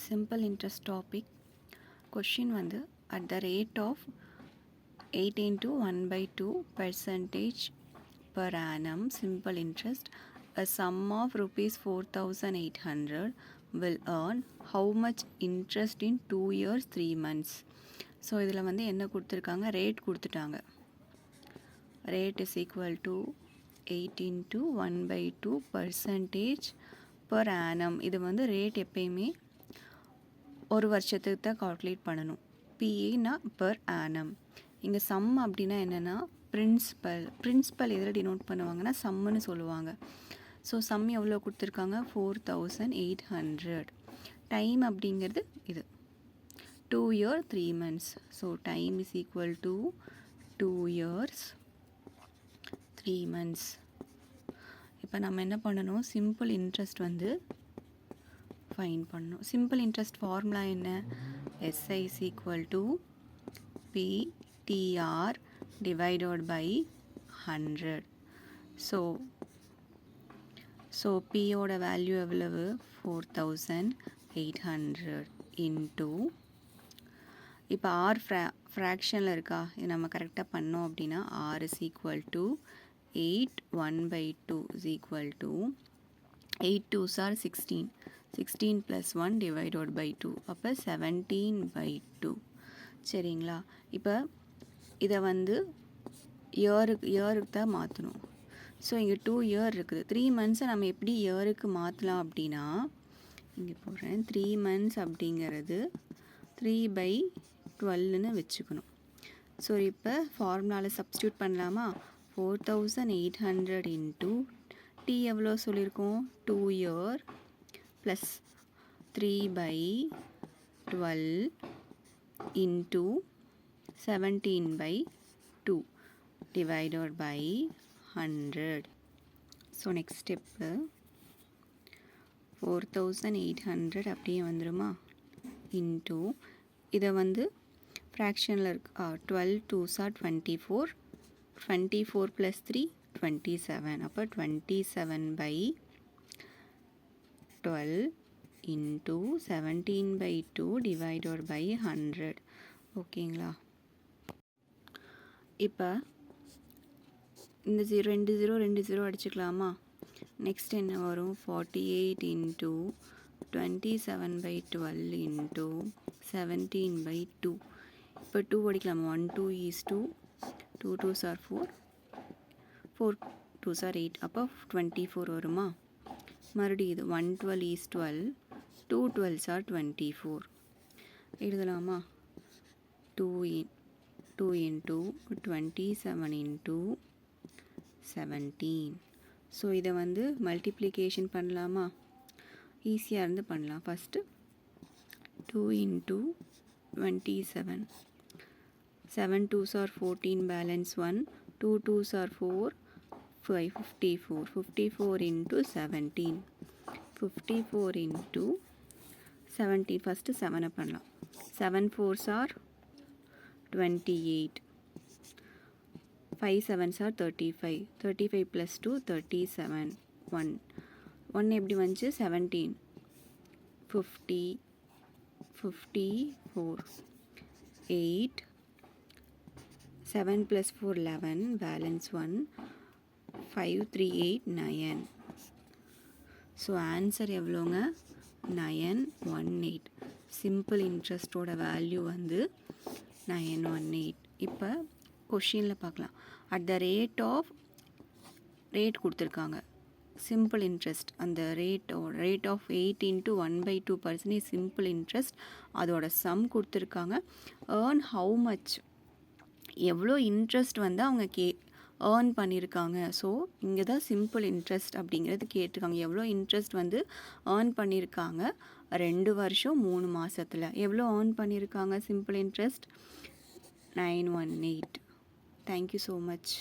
simple interest topic. Question வந்து at the rate of 8 into 1 by 2 percentage per annum simple interest, a sum of rupees 4,800 will earn how much interest in 2 years 3 months. So இதில் வந்து என்ன கொடுத்துருக்காங்க, rate கொடுத்துட்டாங்க. Rate is equal to 8 into 1 by 2 percentage per annum. இது வந்து rate எப்பயுமே ஒரு வருஷத்துக்கு தான் கால்குலேட் பண்ணணும். பிஏனா per annum. இங்கே சம் அப்படின்னா என்னென்னா பிரின்சிபல் எதில் டினோட் பண்ணுவாங்கன்னா சம்முன்னு சொல்லுவாங்க. ஸோ சம் எவ்வளோ கொடுத்துருக்காங்க, 4,800. டைம் அப்படிங்கிறது இது 2 year 3 months. So time is equal to 2 years 3 months. இப்போ நம்ம என்ன பண்ணணும், சிம்பிள் இன்ட்ரெஸ்ட் வந்து ஃபைன் பண்ணணும். சிம்பிள் இன்ட்ரெஸ்ட் ஃபார்முலா என்ன, SI is equal to PTR divided by 100. So பியோட வேல்யூ எவ்வளவு, 4,800 இன்ட்டு, இப்போ ஆர் ஃப்ராக்ஷனில் இருக்கா, இது நம்ம கரெக்டாக பண்ணோம் அப்படின்னா R is equal to 8, 1 by 2 is equal to 8 2s are 16, 16 plus 1 divided by 2, அப்போ 17 by 2. சரிங்களா, இப்போ இதை வந்து இயருக்கு தான் மாற்றணும். ஸோ இங்கே 2 year இருக்குது. 3 months நம்ம எப்படி இயருக்கு மாற்றலாம் அப்படின்னா, இங்கே போடுறேன், 3 months அப்படிங்கிறது 3/12ன்னு வச்சுக்கணும். ஸோ இப்போ ஃபார்முலாவில் சப்ஸ்டியூட் பண்ணலாமா, 4,800 இன்ட்டு டி எவ்வளோ சொல்லியிருக்கோம், 2 year plus 3/12 into 17/2 divided by 100. So next step 4,800 அப்படியே வந்துடுமா, இன்ட்டு இதை வந்து ஃப்ராக்ஷனில் இருக்கு, 12 2s are 24, 24 plus 3 27, அப்போ 27/12 into 17/2 divided by 100. ஓகேங்களா, இப்போ இந்த 2 அடிச்சுக்கலாமா. நெக்ஸ்ட் என்ன வரும், 48 into 27/12 into 17/2. இப்போ 2 அடிக்கலாமா, 1 2 is 2, 2 2s are 4, 4 2s are 8, அப்போ 24 வருமா. மறுபடியும் இது 1 12 is 12, 2 12s are 24. எழுதலாமா, 2 into 27 into 17. ஸோ இதை வந்து மல்டிப்ளிகேஷன் பண்ணலாமா, ஈஸியாக இருந்து பண்ணலாம். First 2 into 27, 7 2s are 14, balance 1, 2 2s are 4, 5 54, 54 into 17, 54 into 17. First 7 பண்ணலாம், 7 4s are 28, 5 7s are 35, 35 plus 2 37, 1 எப்படி வந்துச்சு, 17, 50 54, 8, 7 plus 4 11, balance 1, 5 3 8 9. ஸோ ஆன்சர் எவ்வளோங்க, 918. சிம்பிள் இன்ட்ரெஸ்டோட வேல்யூ வந்து 918. இப்போ கொஷினில் பார்க்கலாம், அட் த ரேட் கொடுத்துருக்காங்க சிம்பிள் இன்ட்ரெஸ்ட், அந்த rate of 8 into 1 by 2% simple interest, அதோட சம் கொடுத்துருக்காங்க. ஏர்ன் ஹவு மச், எவ்வளோ இன்ட்ரெஸ்ட் வந்து அவங்க ஏர்ன் பண்ணியிருக்காங்க. ஸோ இங்கே தான் சிம்பிள் இன்ட்ரெஸ்ட் அப்படிங்கிறது கேட்டிருக்காங்க. எவ்வளோ இன்ட்ரெஸ்ட் வந்து ஏர்ன் பண்ணியிருக்காங்க 2 வருஷம் 3 மாதத்தில், எவ்வளோ ஏர்ன் பண்ணியிருக்காங்க simple interest, 918. Thank you so much.